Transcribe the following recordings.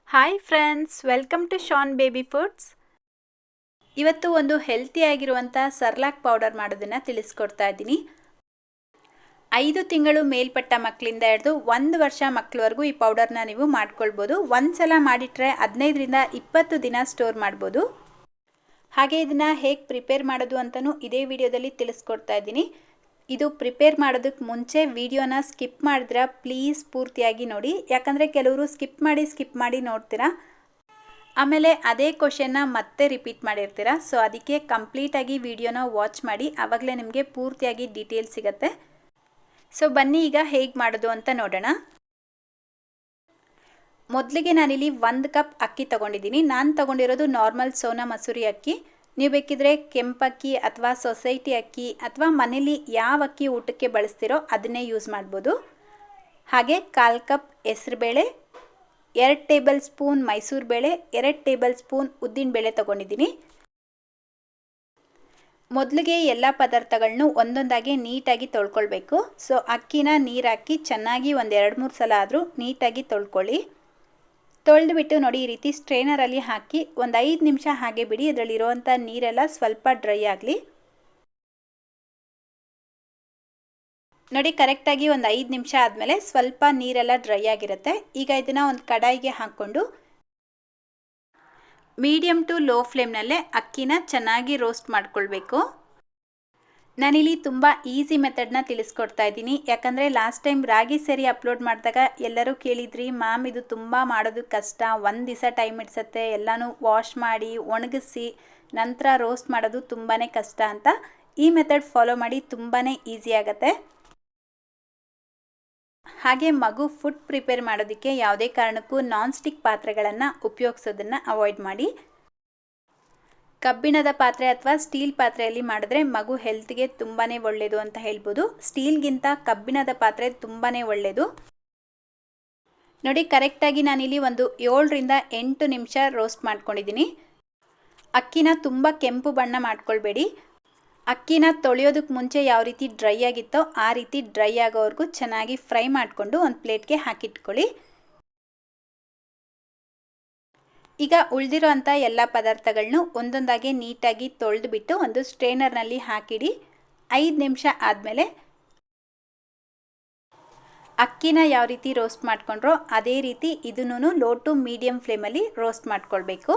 Hi friends, welcome to Shaan baby foods. ಇವತ್ತು ಒಂದು ಹೆಲ್ತಿಯಾಗಿರುವಂಥ Cerelac powder ಮಾಡೋದನ್ನು ತಿಳಿಸ್ಕೊಡ್ತಾ ಇದ್ದೀನಿ. 5 ತಿಂಗಳು ಮೇಲ್ಪಟ್ಟ ಮಕ್ಕಳಿಂದ ಹಿಡಿದು 1 ವರ್ಷ ಮಕ್ಕಳವರೆಗೂ ಈ ಪೌಡರ್ನ ನೀವು ಮಾಡ್ಕೊಳ್ಬೋದು. ಒಂದು ಸಲ ಮಾಡಿಟ್ರೆ 15ರಿಂದ 20 ದಿನ ಸ್ಟೋರ್ ಮಾಡ್ಬೋದು. ಹಾಗೆ ಇದನ್ನು ಹೇಗೆ ಪ್ರಿಪೇರ್ ಮಾಡೋದು ಅಂತಲೂ ಇದೇ ವಿಡಿಯೋದಲ್ಲಿ ತಿಳಿಸ್ಕೊಡ್ತಾ ಇದ್ದೀನಿ. ಇದು ಪ್ರಿಪೇರ್ ಮಾಡೋದಕ್ಕೆ ಮುಂಚೆ ವಿಡಿಯೋನ ಸ್ಕಿಪ್ ಮಾಡಿದ್ರೆ ಪ್ಲೀಸ್ ಪೂರ್ತಿಯಾಗಿ ನೋಡಿ, ಯಾಕಂದರೆ ಕೆಲವರು ಸ್ಕಿಪ್ ಮಾಡಿ ನೋಡ್ತೀರಾ, ಆಮೇಲೆ ಅದೇ ಕ್ವಶನ್ನ ಮತ್ತೆ ರಿಪೀಟ್ ಮಾಡಿರ್ತೀರಾ. ಸೊ ಅದಕ್ಕೆ ಕಂಪ್ಲೀಟಾಗಿ ವಿಡಿಯೋನ ವಾಚ್ ಮಾಡಿ, ಆವಾಗಲೇ ನಿಮಗೆ ಪೂರ್ತಿಯಾಗಿ ಡೀಟೇಲ್ಸ್ ಸಿಗುತ್ತೆ. ಸೊ ಬನ್ನಿ ಈಗ ಹೇಗೆ ಮಾಡೋದು ಅಂತ ನೋಡೋಣ. ಮೊದಲಿಗೆ ನಾನಿಲ್ಲಿ 1 ಕಪ್ ಅಕ್ಕಿ ತೊಗೊಂಡಿದ್ದೀನಿ. ನಾನು ತೊಗೊಂಡಿರೋದು ನಾರ್ಮಲ್ ಸೋನಾ ಮಸೂರಿ ಅಕ್ಕಿ. ನೀವು ಬೇಕಿದ್ರೆ ಕೆಂಪಕ್ಕಿ ಅಥವಾ ಸೊಸೈಟಿ ಅಕ್ಕಿ ಅಥವಾ ಮನೇಲಿ ಯಾವ ಅಕ್ಕಿ ಊಟಕ್ಕೆ ಬಳಸ್ತಿರೋ ಅದನ್ನೇ ಯೂಸ್ ಮಾಡ್ಬೋದು. ಹಾಗೆ 1/4 ಕಪ್ ಹೆಸರುಬೇಳೆ, 2 ಟೇಬಲ್ ಸ್ಪೂನ್ ಮೈಸೂರು ಬೇಳೆ, 2 ಟೇಬಲ್ ಸ್ಪೂನ್ ಉದ್ದಿನಬೇಳೆ ತೊಗೊಂಡಿದ್ದೀನಿ. ಮೊದಲಿಗೆ ಎಲ್ಲ ಪದಾರ್ಥಗಳನ್ನೂ ಒಂದೊಂದಾಗಿ ನೀಟಾಗಿ ತೊಳ್ಕೊಳ್ಬೇಕು. ಸೊ ಅಕ್ಕಿನ ನೀರು ಹಾಕಿ ಚೆನ್ನಾಗಿ ಒಂದು 2-3 ಸಲ ಆದರೂ ನೀಟಾಗಿ ತೊಳ್ಕೊಳ್ಳಿ. ತೊಳೆದುಬಿಟ್ಟು ನೋಡಿ, ಈ ರೀತಿ ಸ್ಟ್ರೈನರಲ್ಲಿ ಹಾಕಿ ಒಂದು 5 ನಿಮಿಷ ಹಾಗೆ ಬಿಡಿ. ಇದರಲ್ಲಿರುವಂಥ ನೀರೆಲ್ಲ ಸ್ವಲ್ಪ ಡ್ರೈ ಆಗಲಿ. ನೋಡಿ, ಕರೆಕ್ಟಾಗಿ ಒಂದು 5 ನಿಮಿಷ ಆದಮೇಲೆ ಸ್ವಲ್ಪ ನೀರೆಲ್ಲ ಡ್ರೈ ಆಗಿರುತ್ತೆ. ಈಗ ಇದನ್ನು ಒಂದು ಕಡಾಯಿಗೆ ಹಾಕ್ಕೊಂಡು ಮೀಡಿಯಮ್ ಟು ಲೋ ಫ್ಲೇಮ್ನಲ್ಲೇ ಅಕ್ಕಿನ ಚೆನ್ನಾಗಿ ರೋಸ್ಟ್ ಮಾಡ್ಕೊಳ್ಬೇಕು. ನಾನಿಲ್ಲಿ ತುಂಬ ಈಸಿ ಮೆಥಡ್ನ ತಿಳಿಸ್ಕೊಡ್ತಾ ಇದ್ದೀನಿ, ಯಾಕಂದರೆ ಲಾಸ್ಟ್ ಟೈಮ್ ರಾಗಿ ಸೇರಿ ಅಪ್ಲೋಡ್ ಮಾಡಿದಾಗ ಎಲ್ಲರೂ ಕೇಳಿದ್ರಿ, ಮ್ಯಾಮ್ ಇದು ತುಂಬ ಮಾಡೋದು ಕಷ್ಟ, 1 ದಿವಸ ಟೈಮ್ ಹಿಡಿಸುತ್ತೆ, ಎಲ್ಲನೂ ವಾಶ್ ಮಾಡಿ ಒಣಗಿಸಿ ನಂತರ ರೋಸ್ಟ್ ಮಾಡೋದು ತುಂಬಾ ಕಷ್ಟ ಅಂತ. ಈ ಮೆಥಡ್ ಫಾಲೋ ಮಾಡಿ, ತುಂಬಾ ಈಸಿ ಆಗುತ್ತೆ. ಹಾಗೆ ಮಗು ಫುಡ್ ಪ್ರಿಪೇರ್ ಮಾಡೋದಕ್ಕೆ ಯಾವುದೇ ಕಾರಣಕ್ಕೂ ನಾನ್ ಸ್ಟಿಕ್ ಪಾತ್ರೆಗಳನ್ನು ಉಪಯೋಗಿಸೋದನ್ನು ಅವಾಯ್ಡ್ ಮಾಡಿ. ಕಬ್ಬಿಣದ ಪಾತ್ರೆ ಅಥವಾ ಸ್ಟೀಲ್ ಪಾತ್ರೆಯಲ್ಲಿ ಮಾಡಿದ್ರೆ ಮಗು ಹೆಲ್ತ್ಗೆ ತುಂಬಾ ಒಳ್ಳೆಯದು ಅಂತ ಹೇಳ್ಬೋದು. ಸ್ಟೀಲ್ಗಿಂತ ಕಬ್ಬಿಣದ ಪಾತ್ರೆ ತುಂಬಾ ಒಳ್ಳೆಯದು. ನೋಡಿ, ಕರೆಕ್ಟಾಗಿ ನಾನಿಲ್ಲಿ ಒಂದು 7ರಿಂದ 8 ನಿಮಿಷ ರೋಸ್ಟ್ ಮಾಡ್ಕೊಂಡಿದ್ದೀನಿ. ಅಕ್ಕಿನ ತುಂಬ ಕೆಂಪು ಬಣ್ಣ ಮಾಡ್ಕೊಳ್ಬೇಡಿ. ಅಕ್ಕಿನ ತೊಳೆಯೋದಕ್ಕೆ ಮುಂಚೆ ಯಾವ ರೀತಿ ಡ್ರೈ ಆಗಿತ್ತೋ ಆ ರೀತಿ ಡ್ರೈ ಆಗೋವರೆಗೂ ಚೆನ್ನಾಗಿ ಫ್ರೈ ಮಾಡಿಕೊಂಡು ಒಂದು ಪ್ಲೇಟ್ಗೆ ಹಾಕಿಟ್ಕೊಳ್ಳಿ. ಈಗ ಉಳಿದಿರೋ ಅಂಥ ಎಲ್ಲ ಪದಾರ್ಥಗಳನ್ನೂ ಒಂದೊಂದಾಗಿ ನೀಟಾಗಿ ತೊಳೆದುಬಿಟ್ಟು ಒಂದು ಸ್ಟ್ರೈನರ್ನಲ್ಲಿ ಹಾಕಿಡಿ. 5 ನಿಮಿಷ ಆದಮೇಲೆ ಅಕ್ಕಿನ ಯಾವ ರೀತಿ ರೋಸ್ಟ್ ಮಾಡ್ಕೊಂಡ್ರೋ ಅದೇ ರೀತಿ ಇದನ್ನು ಲೋ ಟು ಮೀಡಿಯಮ್ ಫ್ಲೇಮಲ್ಲಿ ರೋಸ್ಟ್ ಮಾಡ್ಕೊಳ್ಬೇಕು.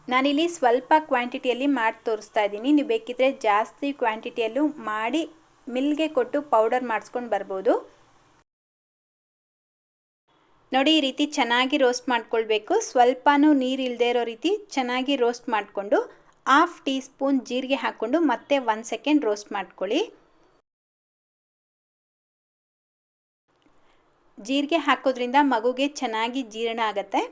ನಾನಿಲ್ಲಿ ಸ್ವಲ್ಪ ಕ್ವಾಂಟಿಟಿಯಲ್ಲಿ ಮಾಡಿ ತೋರಿಸ್ತಾ ಇದ್ದೀನಿ. ನೀವು ಬೇಕಿದ್ರೆ ಜಾಸ್ತಿ ಕ್ವಾಂಟಿಟಿಯಲ್ಲೂ ಮಾಡಿ ಮಿಲ್ಗೆ ಕೊಟ್ಟು ಪೌಡರ್ ಮಾಡಿಸ್ಕೊಂಡು ಬರ್ಬೋದು. ನೋಡಿ, ಈ ರೀತಿ ಚೆನ್ನಾಗಿ ರೋಸ್ಟ್ ಮಾಡ್ಕೊಳ್ಬೇಕು. ಸ್ವಲ್ಪನೂ ನೀರು ಇಲ್ಲದೆ ಇರೋ ರೀತಿ ಚೆನ್ನಾಗಿ ರೋಸ್ಟ್ ಮಾಡಿಕೊಂಡು 1/2 ಟೀ ಸ್ಪೂನ್ ಜೀರಿಗೆ ಹಾಕ್ಕೊಂಡು ಮತ್ತೆ 1 ಸೆಕೆಂಡ್ ರೋಸ್ಟ್ ಮಾಡ್ಕೊಳ್ಳಿ. ಜೀರಿಗೆ ಹಾಕೋದ್ರಿಂದ ಮಗುಗೆ ಚೆನ್ನಾಗಿ ಜೀರ್ಣ ಆಗುತ್ತೆ.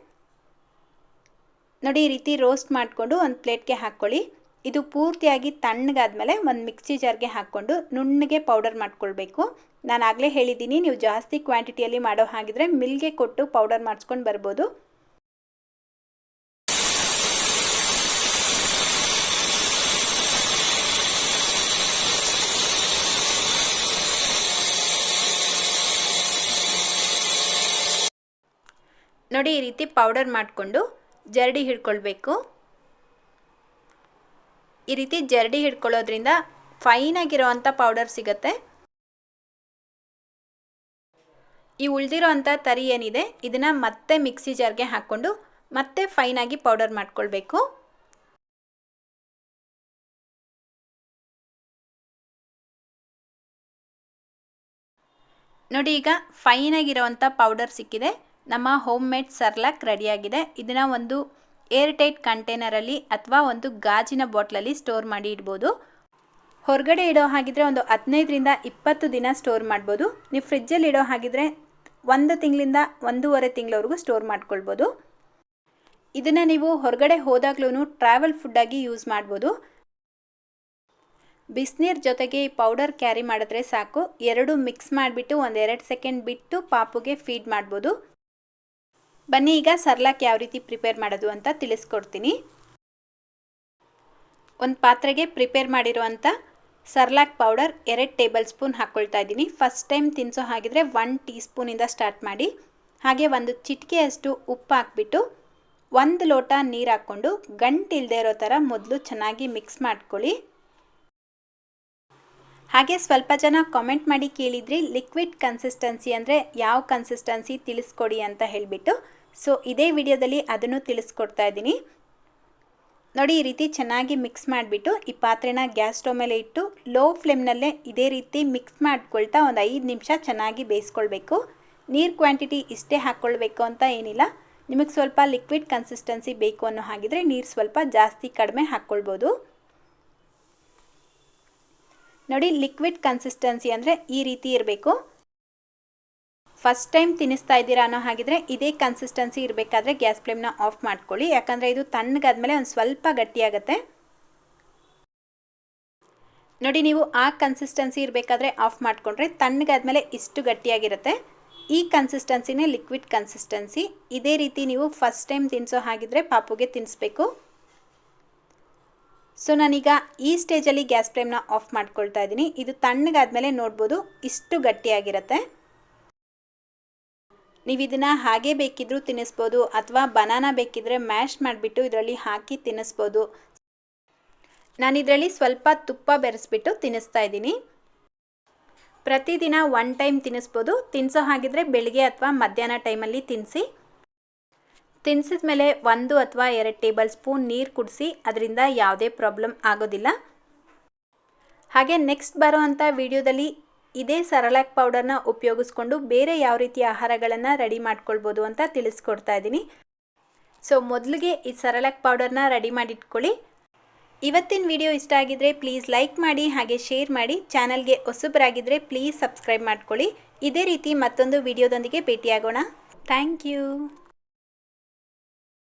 ನೋಡಿ, ಈ ರೀತಿ ರೋಸ್ಟ್ ಮಾಡಿಕೊಂಡು ಒಂದು ಪ್ಲೇಟ್ಗೆ ಹಾಕ್ಕೊಳ್ಳಿ. ಇದು ಪೂರ್ತಿಯಾಗಿ ತಣ್ಣಗಾದ್ಮೇಲೆ ಒಂದು ಮಿಕ್ಸಿ ಜಾರ್ಗೆ ಹಾಕ್ಕೊಂಡು ನುಣ್ಣಗೆ ಪೌಡರ್ ಮಾಡ್ಕೊಳ್ಬೇಕು. ನಾನು ಆಗಲೇ ಹೇಳಿದ್ದೀನಿ, ನೀವು ಜಾಸ್ತಿ ಕ್ವಾಂಟಿಟಿಯಲ್ಲಿ ಮಾಡೋ ಹಾಗಿದ್ರೆ ಮಿಲ್ಗೆ ಕೊಟ್ಟು ಪೌಡರ್ ಮಾಡಿಸ್ಕೊಂಡು ಬರ್ಬೋದು. ನೋಡಿ, ಈ ರೀತಿ ಪೌಡರ್ ಮಾಡಿಕೊಂಡು ಜರಡಿ ಹಿಡ್ಕೊಳ್ಬೇಕು. ಈ ರೀತಿ ಜರಡಿ ಹಿಡ್ಕೊಳ್ಳೋದ್ರಿಂದ ಫೈನಾಗಿರೋವಂಥ ಪೌಡರ್ ಸಿಗುತ್ತೆ. ಈ ಉಳಿದಿರೋ ಅಂಥ ತರಿ ಏನಿದೆ ಇದನ್ನು ಮತ್ತೆ ಮಿಕ್ಸಿ ಜಾರ್ಗೆ ಹಾಕ್ಕೊಂಡು ಮತ್ತೆ ಫೈನಾಗಿ ಪೌಡರ್ ಮಾಡ್ಕೊಳ್ಬೇಕು. ನೋಡಿ, ಈಗ ಫೈನಾಗಿರೋವಂಥ ಪೌಡರ್ ಸಿಕ್ಕಿದೆ. ನಮ್ಮ ಹೋಮ್ ಮೇಡ್ ಸರ್ಲಾಕ್ ರೆಡಿಯಾಗಿದೆ. ಇದನ್ನು ಒಂದು ಏರ್ ಟೈಟ್ ಕಂಟೈನರಲ್ಲಿ ಅಥವಾ ಒಂದು ಗಾಜಿನ ಬಾಟ್ಲಲ್ಲಿ ಸ್ಟೋರ್ ಮಾಡಿ ಇಡ್ಬೋದು. ಹೊರಗಡೆ ಇಡೋ ಹಾಗಿದ್ರೆ ಒಂದು 15ರಿಂದ 20 ದಿನ ಸ್ಟೋರ್ ಮಾಡ್ಬೋದು. ನೀವು ಫ್ರಿಜ್ಜಲ್ಲಿ ಇಡೋ ಹಾಗಿದ್ರೆ 1 ತಿಂಗಳಿಂದ 1.5 ತಿಂಗಳವರೆಗೂ ಸ್ಟೋರ್ ಮಾಡ್ಕೊಳ್ಬೋದು. ಇದನ್ನು ನೀವು ಹೊರಗಡೆ ಹೋದಾಗ್ಲೂ ಟ್ರಾವೆಲ್ ಫುಡ್ಡಾಗಿ ಯೂಸ್ ಮಾಡ್ಬೋದು. ಬಿಸಿನೀರು ಜೊತೆಗೆ ಈ ಪೌಡರ್ ಕ್ಯಾರಿ ಮಾಡಿದ್ರೆ ಸಾಕು. 2 ಮಿಕ್ಸ್ ಮಾಡಿಬಿಟ್ಟು ಒಂದು 2 ಸೆಕೆಂಡ್ ಬಿಟ್ಟು ಪಾಪುಗೆ ಫೀಡ್ ಮಾಡ್ಬೋದು. ಬನ್ನಿ ಈಗ ಸರ್ಲಾಕ್ ಯಾವ ರೀತಿ ಪ್ರಿಪೇರ್ ಮಾಡೋದು ಅಂತ ತಿಳಿಸ್ಕೊಡ್ತೀನಿ. ಒಂದು ಪಾತ್ರೆಗೆ ಪ್ರಿಪೇರ್ ಮಾಡಿರುವಂಥ ಸರ್ಲಾಕ್ ಪೌಡರ್ 2 ಟೇಬಲ್ ಸ್ಪೂನ್ ಹಾಕ್ಕೊಳ್ತಾ ಇದ್ದೀನಿ. ಫಸ್ಟ್ ಟೈಮ್ ತಿನ್ನಿಸೋ ಹಾಗಿದ್ರೆ 1 ಟೀ ಸ್ಪೂನಿಂದ ಸ್ಟಾರ್ಟ್ ಮಾಡಿ. ಹಾಗೆ ಒಂದು ಚಿಟಿಕೆಯಷ್ಟು ಉಪ್ಪು ಹಾಕ್ಬಿಟ್ಟು 1 ಲೋಟ ನೀರು ಹಾಕ್ಕೊಂಡು ಗಂಟಿಲ್ಲದೆ ಇರೋ ಥರ ಮೊದಲು ಚೆನ್ನಾಗಿ ಮಿಕ್ಸ್ ಮಾಡ್ಕೊಳ್ಳಿ. ಹಾಗೆ ಸ್ವಲ್ಪ ಜನ ಕಾಮೆಂಟ್ ಮಾಡಿ ಕೇಳಿದ್ರಿ ಲಿಕ್ವಿಡ್ ಕನ್ಸಿಸ್ಟೆನ್ಸಿ ಅಂದರೆ ಯಾವ ಕನ್ಸಿಸ್ಟೆನ್ಸಿ ತಿಳಿಸ್ಕೊಡಿ ಅಂತ ಹೇಳಿಬಿಟ್ಟು. ಸೊ ಇದೇ ವಿಡಿಯೋದಲ್ಲಿ ಅದನ್ನು ತಿಳಿಸ್ಕೊಡ್ತಾ ಇದ್ದೀನಿ. ನೋಡಿ, ಈ ರೀತಿ ಚೆನ್ನಾಗಿ ಮಿಕ್ಸ್ ಮಾಡಿಬಿಟ್ಟು ಈ ಪಾತ್ರೆನ ಗ್ಯಾಸ್ ಸ್ಟವ್ ಮೇಲೆ ಇಟ್ಟು ಲೋ ಫ್ಲೇಮ್ನಲ್ಲೇ ಇದೇ ರೀತಿ ಮಿಕ್ಸ್ ಮಾಡ್ಕೊಳ್ತಾ ಒಂದು 5 ನಿಮಿಷ ಚೆನ್ನಾಗಿ ಬೇಯಿಸ್ಕೊಳ್ಬೇಕು. ನೀರು ಕ್ವಾಂಟಿಟಿ ಇಷ್ಟೇ ಹಾಕ್ಕೊಳ್ಬೇಕು ಅಂತ ಏನಿಲ್ಲ. ನಿಮಗೆ ಸ್ವಲ್ಪ ಲಿಕ್ವಿಡ್ ಕನ್ಸಿಸ್ಟೆನ್ಸಿ ಬೇಕು ಅನ್ನೋ ಹಾಗಿದ್ರೆ ನೀರು ಸ್ವಲ್ಪ ಜಾಸ್ತಿ ಕಡಿಮೆ ಹಾಕ್ಕೊಳ್ಬೋದು. ನೋಡಿ, ಲಿಕ್ವಿಡ್ ಕನ್ಸಿಸ್ಟೆನ್ಸಿ ಅಂದರೆ ಈ ರೀತಿ ಇರಬೇಕು. ಫಸ್ಟ್ ಟೈಮ್ ತಿನ್ನಿಸ್ತಾ ಇದ್ದೀರಾ ಅನ್ನೋ ಹಾಗಿದ್ರೆ ಇದೇ ಕನ್ಸಿಸ್ಟೆನ್ಸಿ ಇರಬೇಕಾದ್ರೆ ಗ್ಯಾಸ್ ಫ್ಲೇಮ್ನ ಆಫ್ ಮಾಡ್ಕೊಳ್ಳಿ. ಯಾಕಂದರೆ ಇದು ತಣ್ಣಗಾದ್ಮೇಲೆ ಒಂದು ಸ್ವಲ್ಪ ಗಟ್ಟಿಯಾಗುತ್ತೆ. ನೋಡಿ, ನೀವು ಆ ಕನ್ಸಿಸ್ಟೆನ್ಸಿ ಇರಬೇಕಾದ್ರೆ ಆಫ್ ಮಾಡಿಕೊಂಡ್ರೆ ತಣ್ಣಗಾದ್ಮೇಲೆ ಇಷ್ಟು ಗಟ್ಟಿಯಾಗಿರುತ್ತೆ. ಈ ಕನ್ಸಿಸ್ಟೆನ್ಸಿನೇ ಲಿಕ್ವಿಡ್ ಕನ್ಸಿಸ್ಟೆನ್ಸಿ. ಇದೇ ರೀತಿ ನೀವು ಫಸ್ಟ್ ಟೈಮ್ ತಿನ್ನಿಸೋ ಹಾಗಿದ್ರೆ ಪಾಪುಗೆ ತಿನ್ನಿಸ್ಬೇಕು. ಸೊ ನಾನೀಗ ಈ ಸ್ಟೇಜಲ್ಲಿ ಗ್ಯಾಸ್ ಫ್ಲೇಮ್ನ ಆಫ್ ಮಾಡ್ಕೊಳ್ತಾ ಇದ್ದೀನಿ. ಇದು ತಣ್ಣಗಾದ್ಮೇಲೆ ನೋಡ್ಬೋದು ಇಷ್ಟು ಗಟ್ಟಿಯಾಗಿರುತ್ತೆ. ನೀವು ಇದನ್ನು ಹಾಗೆ ಬೇಕಿದ್ರೂ ತಿನ್ನಿಸ್ಬೋದು ಅಥವಾ ಬನಾನಾ ಬೇಕಿದ್ರೆ ಮ್ಯಾಶ್ ಮಾಡಿಬಿಟ್ಟು ಇದರಲ್ಲಿ ಹಾಕಿ ತಿನ್ನಿಸ್ಬೋದು. ನಾನಿದರಲ್ಲಿ ಸ್ವಲ್ಪ ತುಪ್ಪ ಬೆರೆಸ್ಬಿಟ್ಟು ತಿನ್ನಿಸ್ತಾ ಇದ್ದೀನಿ. ಪ್ರತಿದಿನ 1 ಟೈಮ್ ತಿನ್ನಿಸ್ಬೋದು. ತಿನ್ನಿಸೋ ಹಾಗಿದ್ರೆ ಬೆಳಿಗ್ಗೆ ಅಥವಾ ಮಧ್ಯಾಹ್ನ ಟೈಮಲ್ಲಿ ತಿನ್ನಿಸಿ. ತಿನ್ನಿಸಿದ ಮೇಲೆ 1 ಅಥವಾ 2 ಟೇಬಲ್ ಸ್ಪೂನ್ ನೀರು ಕುಡಿಸಿ. ಅದರಿಂದ ಯಾವುದೇ ಪ್ರಾಬ್ಲಮ್ ಆಗೋದಿಲ್ಲ. ಹಾಗೆ ನೆಕ್ಸ್ಟ್ ಬರೋ ಅಂಥ ವಿಡಿಯೋದಲ್ಲಿ ಇದೇ ಸೆರೆಲ್ಯಾಕ್ ಪೌಡರ್ನ ಉಪಯೋಗಿಸ್ಕೊಂಡು ಬೇರೆ ಯಾವ ರೀತಿಯ ಆಹಾರಗಳನ್ನು ರೆಡಿ ಮಾಡ್ಕೊಳ್ಬೋದು ಅಂತ ತಿಳಿಸ್ಕೊಡ್ತಾ ಇದ್ದೀನಿ. ಸೊ ಮೊದಲಿಗೆ ಈ ಸೆರೆಲ್ಯಾಕ್ ಪೌಡರ್ನ ರೆಡಿ ಮಾಡಿಟ್ಕೊಳ್ಳಿ. ಇವತ್ತಿನ ವಿಡಿಯೋ ಇಷ್ಟ ಆಗಿದ್ರೆ ಪ್ಲೀಸ್ ಲೈಕ್ ಮಾಡಿ ಹಾಗೆ ಶೇರ್ ಮಾಡಿ. ಚಾನಲ್ಗೆ ಹೊಸಬರಾಗಿದ್ದರೆ ಪ್ಲೀಸ್ ಸಬ್ಸ್ಕ್ರೈಬ್ ಮಾಡ್ಕೊಳ್ಳಿ. ಇದೇ ರೀತಿ ಮತ್ತೊಂದು ವಿಡಿಯೋದೊಂದಿಗೆ ಭೇಟಿಯಾಗೋಣ. Thank you.